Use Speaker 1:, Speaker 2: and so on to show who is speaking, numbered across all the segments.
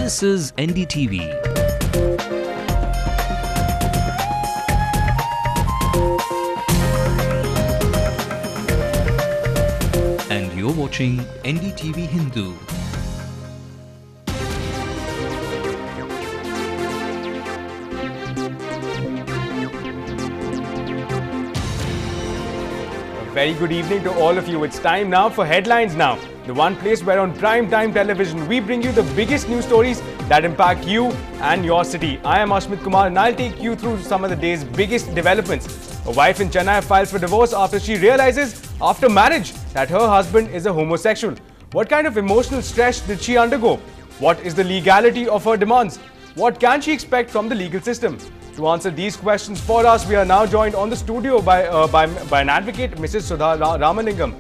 Speaker 1: This is NDTV. And you're watching NDTV Hindu.
Speaker 2: Very good evening to all of you. It's time now for Headlines Now, the one place where on prime time television we bring you the biggest news stories that impact you and your city. I am Ashmit Kumar and I'll take you through some of the day's biggest developments. A wife in Chennai files for divorce after she realizes after marriage that her husband is a homosexual. What kind of emotional stress did she undergo? What is the legality of her demands? What can she expect from the legal system? To answer these questions for us, we are now joined on the studio by an advocate, Mrs. Sudha Ramalingam.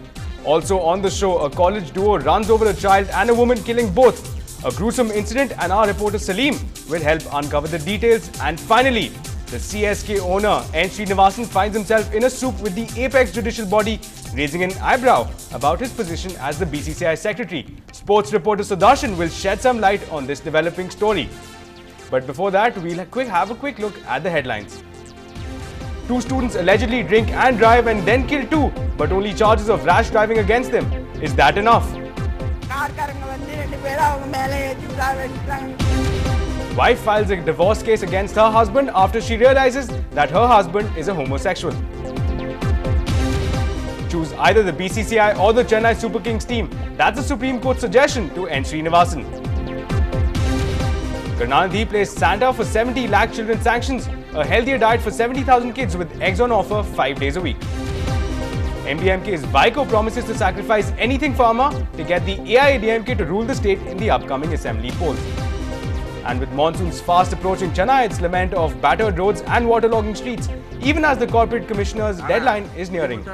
Speaker 2: Also on the show, a college duo runs over a child and a woman, killing both. A gruesome incident, and our reporter Salim will help uncover the details. And finally, the CSK owner, N. Srinivasan, finds himself in a soup with the apex judicial body, raising an eyebrow about his position as the BCCI secretary. Sports reporter Sudarshan will shed some light on this developing story. But before that, we'll have a quick look at the headlines. 2 students allegedly drink and drive and then kill 2, but only charges of rash driving against them. Is that enough? Wife files a divorce case against her husband after she realizes that her husband is a homosexual. Choose either the BCCI or the Chennai Super Kings team. That's the Supreme Court suggestion to N. Srinivasan. Karnataka placed Santa for 70 lakh children sanctions, a healthier diet for 70,000 kids with eggs on offer 5 days a week. MDMK's Vaiko promises to sacrifice anything for Amma to get the AIADMK to rule the state in the upcoming assembly polls. And with monsoons fast approaching Chennai, it's lament of battered roads and waterlogging streets, even as the corporate commissioner's deadline is nearing.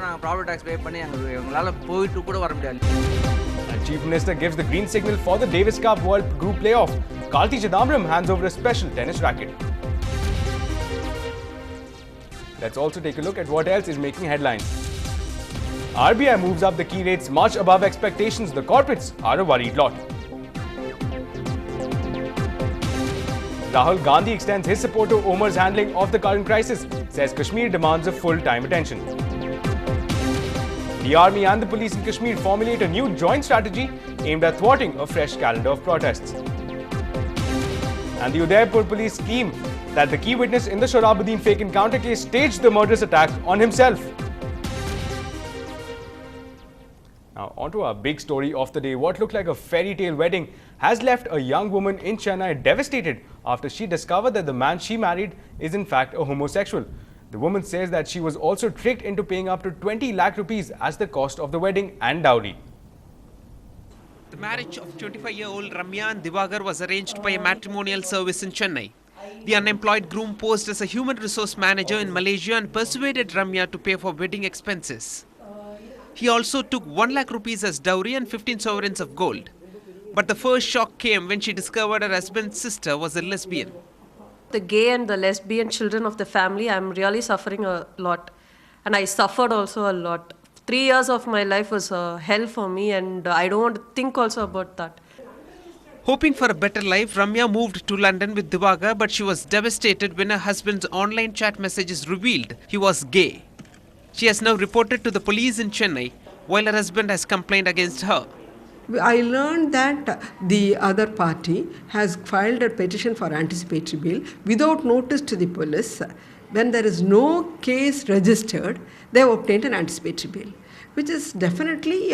Speaker 2: And Chief Minister gives the green signal for the Davis Cup World Group Playoff. Karthi Chidambaram hands over a special tennis racket. Let's also take a look at what else is making headlines. RBI moves up the key rates much above expectations. The corporates are a worried lot. Rahul Gandhi extends his support to Omar's handling of the current crisis, says Kashmir demands a full-time attention. The army and the police in Kashmir formulate a new joint strategy aimed at thwarting a fresh calendar of protests. And the Udaipur police scheme that the key witness in the Shorabuddin fake encounter case staged the murderous attack on himself. Now, on to our big story of the day. What looked like a fairy tale wedding has left a young woman in Chennai devastated after she discovered that the man she married is in fact a homosexual. The woman says that she was also tricked into paying up to 20 lakh rupees as the cost of the wedding and dowry.
Speaker 3: The marriage of 25-year-old Ramya and Divagar was arranged by a matrimonial service in Chennai. The unemployed groom posed as a human resource manager in Malaysia and persuaded Ramya to pay for wedding expenses. He also took 1 lakh rupees as dowry and 15 sovereigns of gold. But the first shock came when she discovered her husband's sister was a lesbian.
Speaker 4: The gay and the lesbian children of the family, I'm really suffering a lot. And I suffered also a lot. 3 years of my life was hell for me, and I don't want to think also about that.
Speaker 3: Hoping for a better life, Ramya moved to London with Divagar, but she was devastated when her husband's online chat messages revealed he was gay. She has now reported to the police in Chennai, while her husband has complained against her.
Speaker 5: I learned that the other party has filed a petition for anticipatory bail without notice to the police. When there is no case registered, they have obtained an anticipatory bail, which is definitely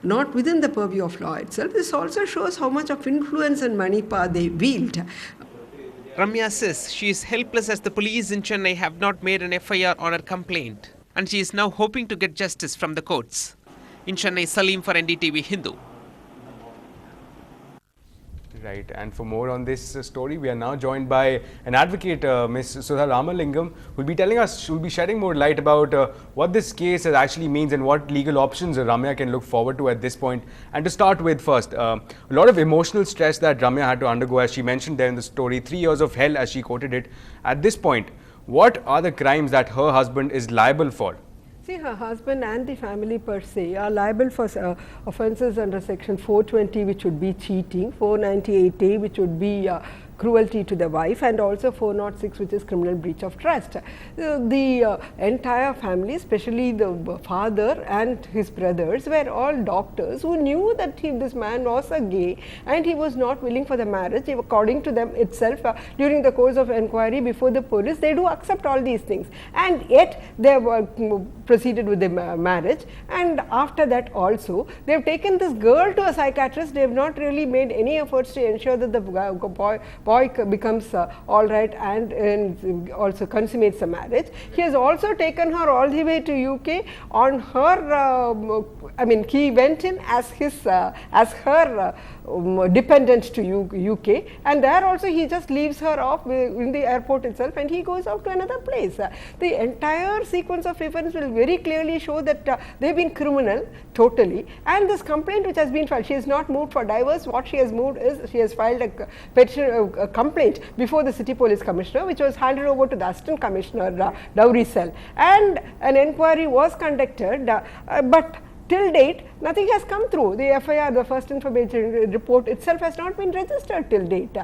Speaker 5: not within the purview of law itself. This also shows how much of influence and money power they wield.
Speaker 3: Ramya says she is helpless as the police in Chennai have not made an FIR on her complaint, and she is now hoping to get justice from the courts. In Chennai, Salim for NDTV Hindu.
Speaker 2: Right, and for more on this story, we are now joined by an advocate, Ms. Sudha Ramalingam, who will be telling us, she will be shedding more light about what this case actually means and what legal options Ramya can look forward to at this point. And to start with first, a lot of emotional stress that Ramya had to undergo, as she mentioned there in the story, 3 years of hell as she quoted it. At this point, what are the crimes that her husband is liable for?
Speaker 5: See, her husband and the family per se are liable for offences under section 420, which would be cheating, 498A, which would be cruelty to the wife, and also 406, which is criminal breach of trust. The entire family, especially the father and his brothers, were all doctors who knew that this man was a gay and he was not willing for the marriage. According to them itself, during the course of inquiry before the police, they do accept all these things, and yet they were proceeded with the marriage. And after that also, they have taken this girl to a psychiatrist. They have not really made any efforts to ensure that the boy becomes all right and also consummates the marriage. He has also taken her all the way to UK on her, I mean, he went in as his as her dependent to UK, and there also he just leaves her off in the airport itself and he goes out to another place. The entire sequence of events will very clearly show that they have been criminal totally, and this complaint which has been filed, she has not moved for divorce. What she has moved is she has filed a petition, a complaint before the City Police Commissioner, which was handed over to the Assistant Commissioner Dowry Cell, and an inquiry was conducted, but till date nothing has come through. The FIR, the first information report itself, has not been registered till date.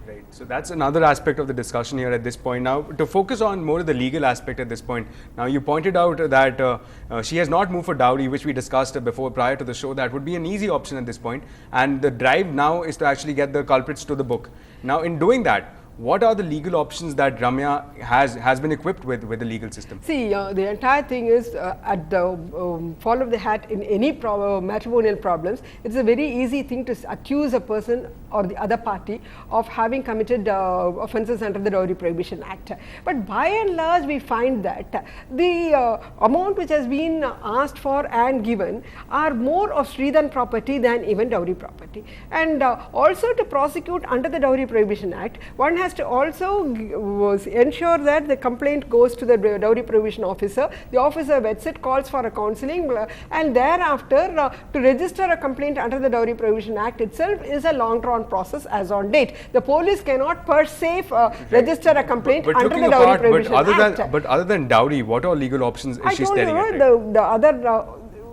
Speaker 2: Right. So that's another aspect of the discussion here at this point. Now, to focus on more of the legal aspect at this point, now you pointed out that she has not moved for dowry, which we discussed before prior to the show. That would be an easy option at this point, and the drive now is to actually get the culprits to the book. Now, in doing that, what are the legal options that Ramya has been equipped with the legal system?
Speaker 5: See, the entire thing is at the fall of the hat in any matrimonial problems, it's a very easy thing to accuse a person or the other party of having committed offences under the Dowry Prohibition Act. But by and large, we find that the amount which has been asked for and given are more of Sridhan property than even dowry property. And also, to prosecute under the Dowry Prohibition Act, one has to also ensure that the complaint goes to the Dowry Prohibition Officer. The officer vets it, calls for a counselling, and thereafter to register a complaint under the Dowry Prohibition Act itself is a long drawn process as on date. The police cannot per se register a complaint under the Dowry Prohibition Act.
Speaker 2: But other than dowry, what are legal options is she staring at?
Speaker 5: The other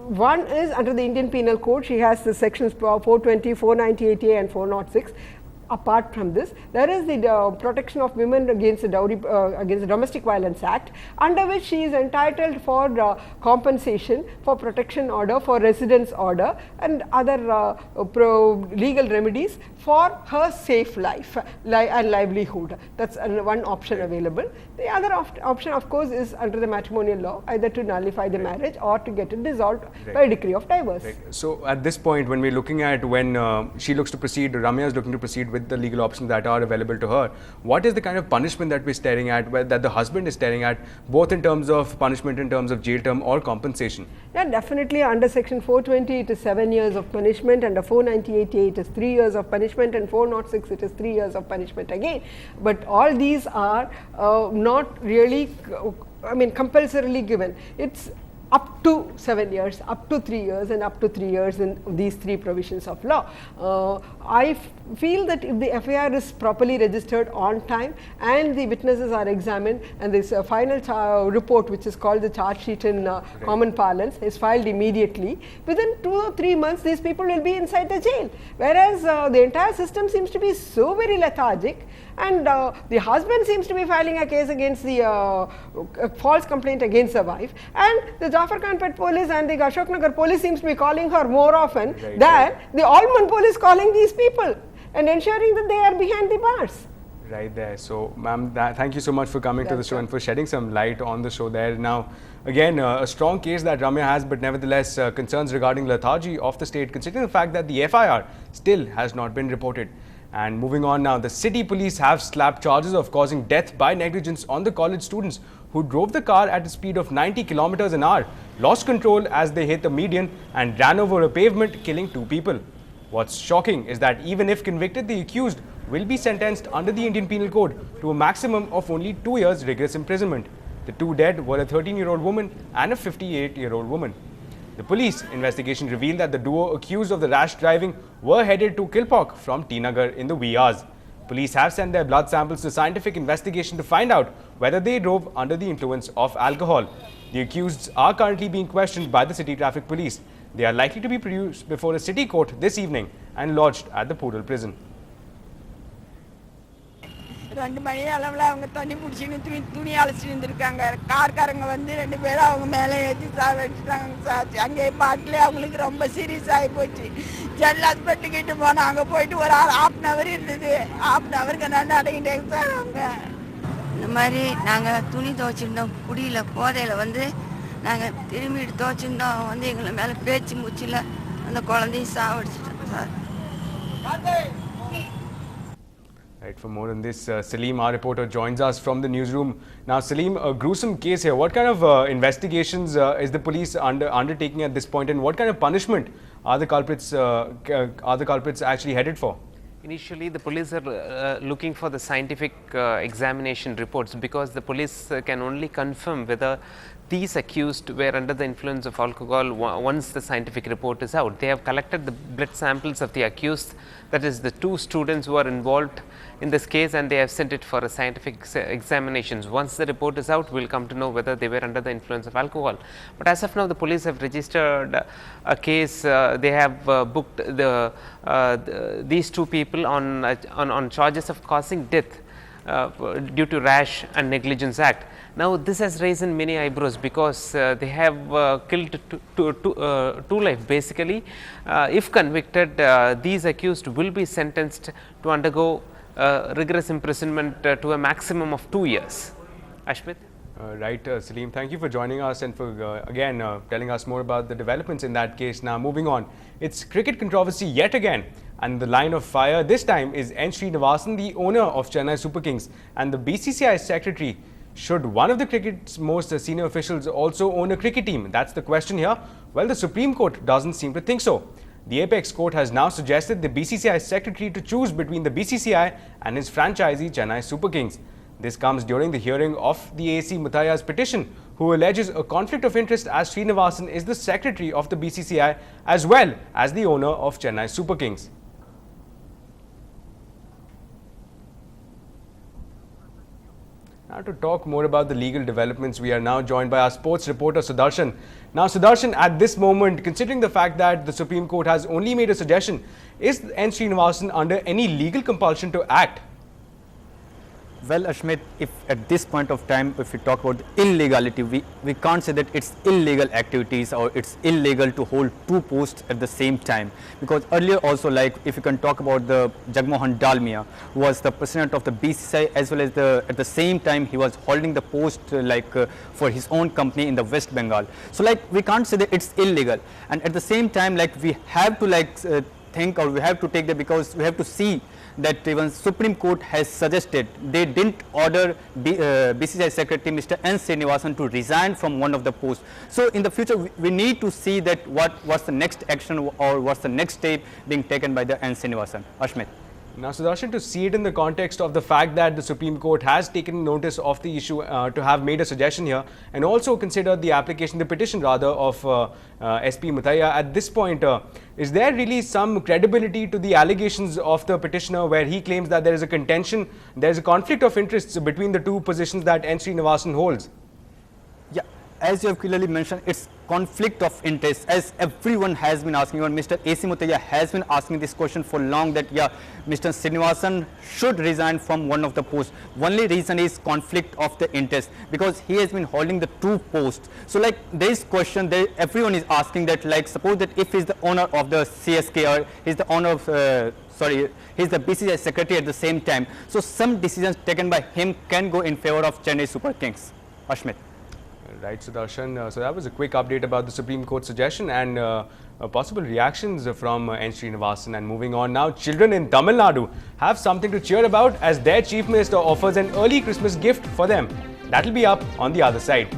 Speaker 5: one is under the Indian Penal Code. She has the sections 420, 498A and 406. Apart from this, there is the Protection of Women against the Dowry against the Domestic Violence Act, under which she is entitled for compensation, for protection order, for residence order, and other legal remedies for her safe life and livelihood. That's one option available. The other option, of course, is under the matrimonial law, either to nullify the marriage or to get it dissolved by decree of divorce.
Speaker 2: So at this point, when we're looking at when she looks to proceed, Ramya is looking to proceed with the legal options that are available to her, what is the kind of punishment that we're staring at, that the husband is staring at, both in terms of punishment, in terms of jail term or compensation?
Speaker 5: Yeah, definitely under section 420 it is 7 years of punishment, under 498A it is 3 years of punishment, and 406 it is 3 years of punishment again. But all these are not really, I mean, compulsorily given. It's up to 7 years, up to 3 years, and up to 3 years in these three provisions of law. I feel that if the FIR is properly registered on time and the witnesses are examined and this final report, which is called the charge sheet in common parlance, is filed immediately, within 2 or 3 months these people will be inside the jail. Whereas the entire system seems to be so very lethargic, and the husband seems to be filing a case against the false complaint against the wife, and the Jafar Khanpet police and the Ashok Nagar police seems to be calling her more often than the Almond police calling these people and ensuring that they are behind the bars.
Speaker 2: Right there. So, ma'am, thank you so much for coming to the show and for shedding some light on the show there. Now, again, a strong case that Ramya has, but nevertheless concerns regarding lethargy of the state, considering the fact that the FIR still has not been reported. And moving on now, the city police have slapped charges of causing death by negligence on the college students who drove the car at a speed of 90 kilometers an hour, lost control as they hit the median and ran over a pavement, killing 2 people. What's shocking is that even if convicted, the accused will be sentenced under the Indian Penal Code to a maximum of only 2 years rigorous imprisonment. The 2 dead were a 13-year-old woman and a 58-year-old woman. The police investigation revealed that the duo accused of the rash driving were headed to Kilpauk from T Nagar in the wee hours. Police have sent their blood samples to scientific investigation to find out whether they drove under the influence of alcohol. The accuseds are currently being questioned by the City Traffic Police. They are likely to be produced before a city court this evening and lodged at the Podal prison.
Speaker 6: 2 மணி அளவில் அவங்க தண்ணி பிடிச்சின்னு துணி அழைச்சிட்டு இருந்திருக்காங்க. கார்காரங்க வந்து 2 பேரும் அவங்க மேலே ஏற்றி வச்சுட்டாங்க சார். அங்கே பாட்டிலே அவங்களுக்கு ரொம்ப சீரியஸ் ஆகி போச்சு. ஜெல் ஹாஸ்பிட்டலுக்கிட்டு போனோம். அங்கே போயிட்டு ஒரு 1/2 hour இருந்தது. 1/2 hourக்கு நான் அடங்கிட்டேங்க சார். அவங்க இந்த மாதிரி நாங்கள் துணி துவைச்சிருந்தோம். குடியில் போதையில் வந்து நாங்கள் திரும்பி துவைச்சிருந்தோம். வந்து எங்களை மேலே பேச்சு மூச்சில் அந்த குழந்தையும் சாவடிச்சிட்டோம் sir.
Speaker 2: Right, for more on this, Salim, our reporter, joins us from the newsroom. Now, Salim, a gruesome case here. What kind of investigations is the police undertaking at this point, and what kind of punishment are the culprits actually headed for?
Speaker 3: Initially, the police are looking for the scientific examination reports, because the police can only confirm whether these accused were under the influence of alcohol once the scientific report is out. They have collected the blood samples of the accused, that is the 2 students who are involved in this case, and they have sent it for a scientific examinations. Once the report is out, we will come to know whether they were under the influence of alcohol. But as of now, the police have registered a case. They have booked these 2 people on charges of causing death due to rash and negligence act. Now, this has raised many eyebrows, because they have killed two life basically. If convicted, these accused will be sentenced to undergo rigorous imprisonment to a maximum of 2 years. Ashmit?
Speaker 2: Right, Salim, thank you for joining us and for again telling us more about the developments in that case. Now, moving on, it's cricket controversy yet again, and the line of fire this time is N. Srinivasan, the owner of Chennai Super Kings, and the BCCI secretary. Should one of the cricket's most senior officials also own a cricket team? That's the question here. Well, the Supreme Court doesn't seem to think so. The Apex Court has now suggested the BCCI secretary to choose between the BCCI and his franchisee Chennai Super Kings. This comes during the hearing of the AC Muthiah's petition, who alleges a conflict of interest, as Srinivasan is the secretary of the BCCI as well as the owner of Chennai Super Kings. Now, to talk more about the legal developments, we are now joined by our sports reporter Sudarshan. Now, Sudarshan, at this moment, considering the fact that the Supreme Court has only made a suggestion, is N. Srinivasan under any legal compulsion to act?
Speaker 7: Well, Ashmit, if at this point of time, if we talk about illegality, we can't say that it's illegal activities or it's illegal to hold 2 posts at the same time. Because earlier also, like if you can talk about the Jagmohan Dalmia, who was the president of the BCCI, as well as at the same time he was holding the post for his own company in the West Bengal. So like we can't say that it's illegal, and at the same time like we have to think, or we have to take that, because we have to see that even Supreme Court has suggested, they didn't order BCCI Secretary Mr. N. Srinivasan to resign from one of the posts. So in the future, we need to see that what's the next action or what's the next step being taken by the N. Srinivasan. Ashmit.
Speaker 2: Now, Sudarshan, to see it in the context of the fact that the Supreme Court has taken notice of the issue, to have made a suggestion here, and also consider the application, the petition rather, of SP Muthiah at this point, is there really some credibility to the allegations of the petitioner, where he claims that there is a contention, there is a conflict of interests between the 2 positions that N. Srinivasan holds?
Speaker 7: Yeah, as you have clearly mentioned, it's conflict of interest, as everyone has been asking. Even Mr. AC Muthiah has been asking this question for long, that yeah, Mr. Srinivasan should resign from one of the posts. Only reason is conflict of the interest, because he has been holding the 2 posts. So like there is question, everyone is asking that, like suppose that if he's the owner of the CSK, or he's the owner of he's the BCCI secretary at the same time, so some decisions taken by him can go in favor of Chennai Super Kings. Ashmit.
Speaker 2: Right, Sudarshan. So that was a quick update about the Supreme Court suggestion and possible reactions from N. Srinivasan. And moving on now, children in Tamil Nadu have something to cheer about, as their Chief Minister offers an early Christmas gift for them. That will be up on the other side.